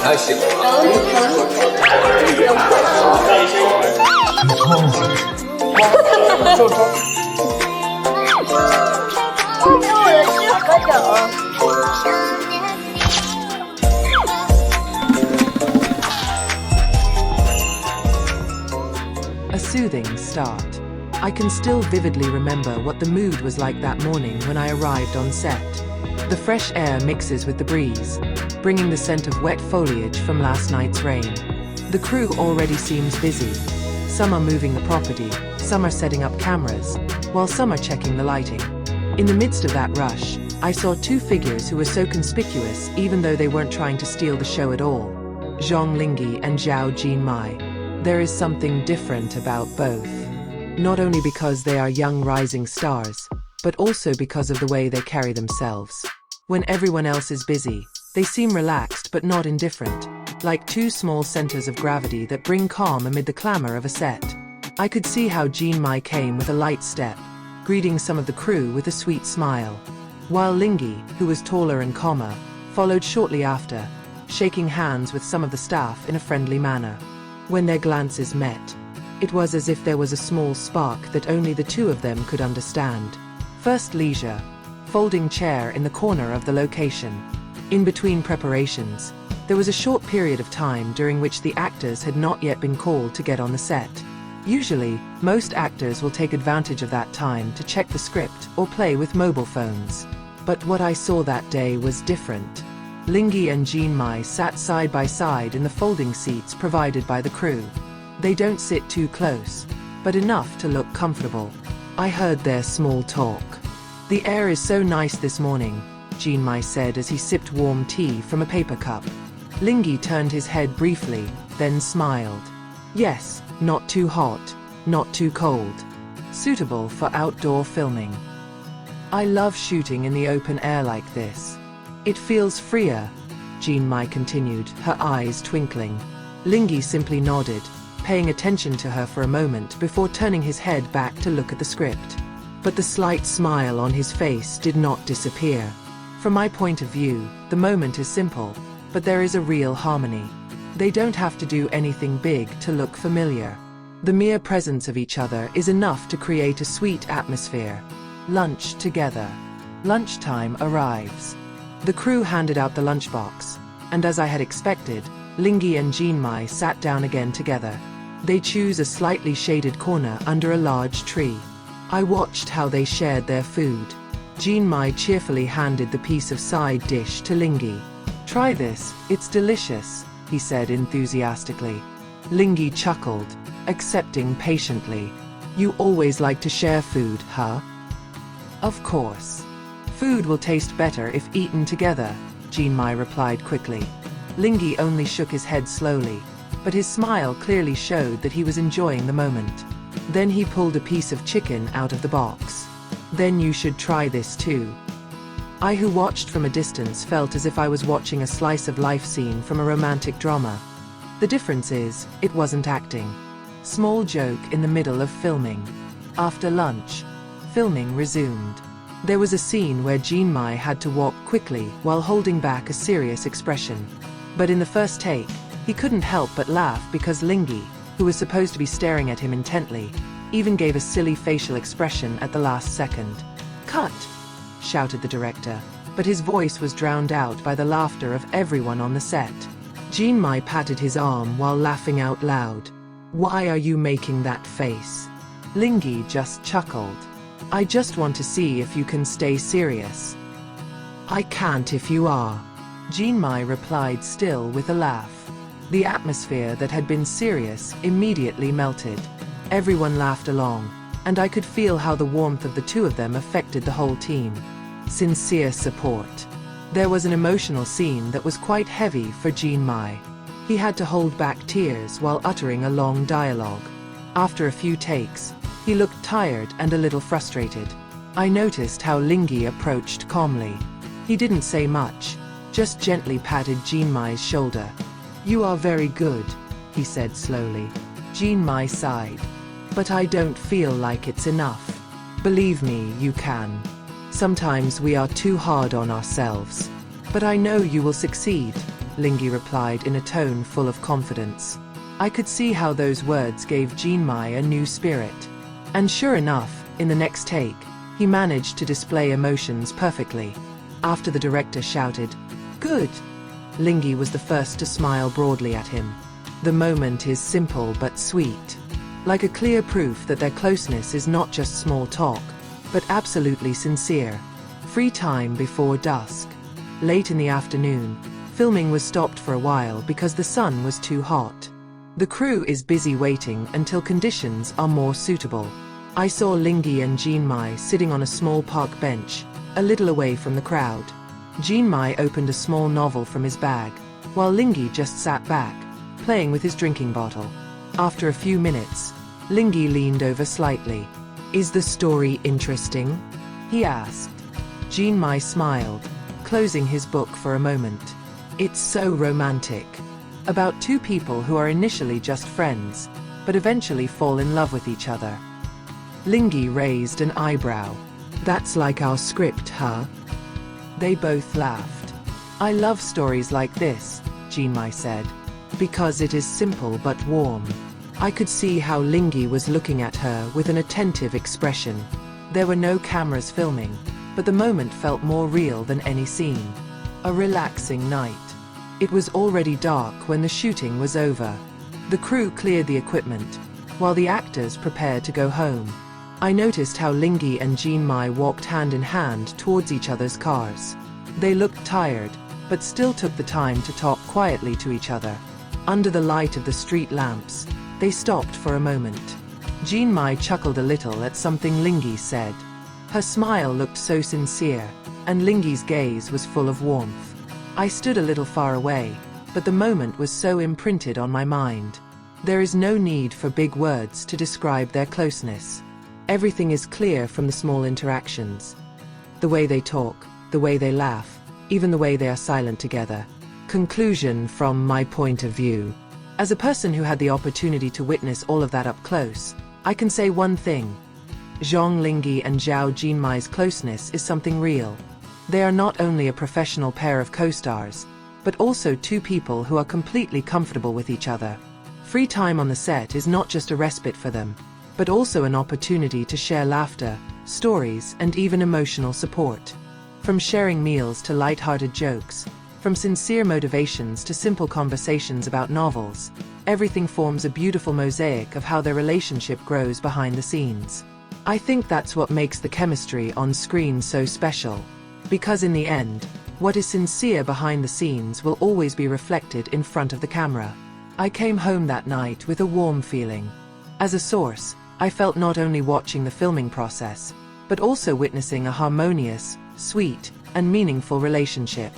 还行。就说。我的是何种？A soothing start. I can still vividly remember what the mood was like that morning when I arrived on set. The fresh air mixes with the breeze, bringing the scent of wet foliage from last night's rain. The crew already seems busy. Some are moving the property, some are setting up cameras, while some are checking the lighting. In the midst of that rush, I saw two figures who were so conspicuous even though they weren't trying to steal the show at all. Zhang Linghe and Zhao Jinmai. There is something different about both. Not only because they are young rising stars, but also because of the way they carry themselves. When everyone else is busy, they seem relaxed but not indifferent, like two small centers of gravity that bring calm amid the clamor of a set. I could see how Jinmai came with a light step, greeting some of the crew with a sweet smile, while Linghe, who was taller and calmer, followed shortly after, shaking hands with some of the staff in a friendly manner. When their glances met, it was as if there was a small spark that only the two of them could understand. First leisure, folding chair in the corner of the location. In between preparations, there was a short period of time during which the actors had not yet been called to get on the set. Usually, most actors will take advantage of that time to check the script or play with mobile phones. But what I saw that day was different. Linghe and Jinmai sat side by side in the folding seats provided by the crew. They don't sit too close, but enough to look comfortable. I heard their small talk. "The air is so nice this morning," Jinmai said as he sipped warm tea from a paper cup. Linghe turned his head briefly, then smiled. "Yes, not too hot, not too cold. Suitable for outdoor filming. I love shooting in the open air like this. It feels freer," Jinmai continued, her eyes twinkling. Linghe simply nodded, paying attention to her for a moment before turning his head back to look at the script. But the slight smile on his face did not disappear. From my point of view, the moment is simple, but there is a real harmony. They don't have to do anything big to look familiar. The mere presence of each other is enough to create a sweet atmosphere. Lunch together. Lunchtime arrives. The crew handed out the lunchbox, and as I had expected, Linghe and Jinmai sat down again together. They choose a slightly shaded corner under a large tree. I watched how they shared their food. Jinmai cheerfully handed the piece of side dish to Linghe. "Try this, it's delicious," he said enthusiastically. Linghe chuckled, accepting patiently. "You always like to share food, huh?" "Of course. Food will taste better if eaten together," Jinmai replied quickly. Linghe only shook his head slowly, but his smile clearly showed that he was enjoying the moment. Then he pulled a piece of chicken out of the box. "Then you should try this too." I, who watched from a distance, felt as if I was watching a slice of life scene from a romantic drama. The difference is, it wasn't acting. Small joke in the middle of filming. After lunch, filming resumed. There was a scene where Jinmai had to walk quickly while holding back a serious expression. But in the first take, he couldn't help but laugh because Linghe, who was supposed to be staring at him intently, even gave a silly facial expression at the last second. "Cut!" shouted the director, but his voice was drowned out by the laughter of everyone on the set. Jinmai patted his arm while laughing out loud. "Why are you making that face?" Linghe just chuckled. "I just want to see if you can stay serious." "I can't if you are," Jinmai replied, still with a laugh. The atmosphere that had been serious immediately melted. Everyone laughed along, and I could feel how the warmth of the two of them affected the whole team. Sincere support. There was an emotional scene that was quite heavy for Jinmai. He had to hold back tears while uttering a long dialogue. After a few takes, he looked tired and a little frustrated. I noticed how Linghe approached calmly. He didn't say much, just gently patted Jinmai's shoulder. "You are very good," he said slowly. Jinmai sighed. "But I don't feel like it's enough." "Believe me, you can. Sometimes we are too hard on ourselves. But I know you will succeed." Linghe replied in a tone full of confidence. I could see how those words gave Jinmai a new spirit. And sure enough, in the next take, he managed to display emotions perfectly. After the director shouted, "Good!" Linghe was the first to smile broadly at him. The moment is simple but sweet. Like a clear proof that their closeness is not just small talk, but absolutely sincere. Free time before dusk. Late in the afternoon, filming was stopped for a while because the sun was too hot. The crew is busy waiting until conditions are more suitable. I saw Linghe and Jinmai sitting on a small park bench, a little away from the crowd. Jinmai opened a small novel from his bag, while Linghe just sat back, playing with his drinking bottle. After a few minutes, Linghe leaned over slightly. "Is the story interesting?" he asked. Jinmai smiled, closing his book for a moment. "It's so romantic. About two people who are initially just friends, but eventually fall in love with each other." Linghe raised an eyebrow. "That's like our script, huh?" They both laughed. "I love stories like this," Jinmai said, "because it is simple but warm." I could see how Linghe was looking at her with an attentive expression. There were no cameras filming, but the moment felt more real than any scene. A relaxing night. It was already dark when the shooting was over. The crew cleared the equipment, while the actors prepared to go home. I noticed how Linghe and Jinmai walked hand in hand towards each other's cars. They looked tired, but still took the time to talk quietly to each other. Under the light of the street lamps, they stopped for a moment. Jinmai chuckled a little at something Linghe said. Her smile looked so sincere, and Linghe's gaze was full of warmth. I stood a little far away, but the moment was so imprinted on my mind. There is no need for big words to describe their closeness. Everything is clear from the small interactions. The way they talk, the way they laugh, even the way they are silent together. Conclusion from my point of view. As a person who had the opportunity to witness all of that up close, I can say one thing. Zhang Linghe and Zhao Jinmai's closeness is something real. They are not only a professional pair of co-stars, but also two people who are completely comfortable with each other. Free time on the set is not just a respite for them, but also an opportunity to share laughter, stories, and even emotional support. From sharing meals to light-hearted jokes, from sincere motivations to simple conversations about novels, everything forms a beautiful mosaic of how their relationship grows behind the scenes. I think that's what makes the chemistry on screen so special. Because in the end, what is sincere behind the scenes will always be reflected in front of the camera. I came home that night with a warm feeling. As a source, I felt not only watching the filming process, but also witnessing a harmonious, sweet, and meaningful relationship.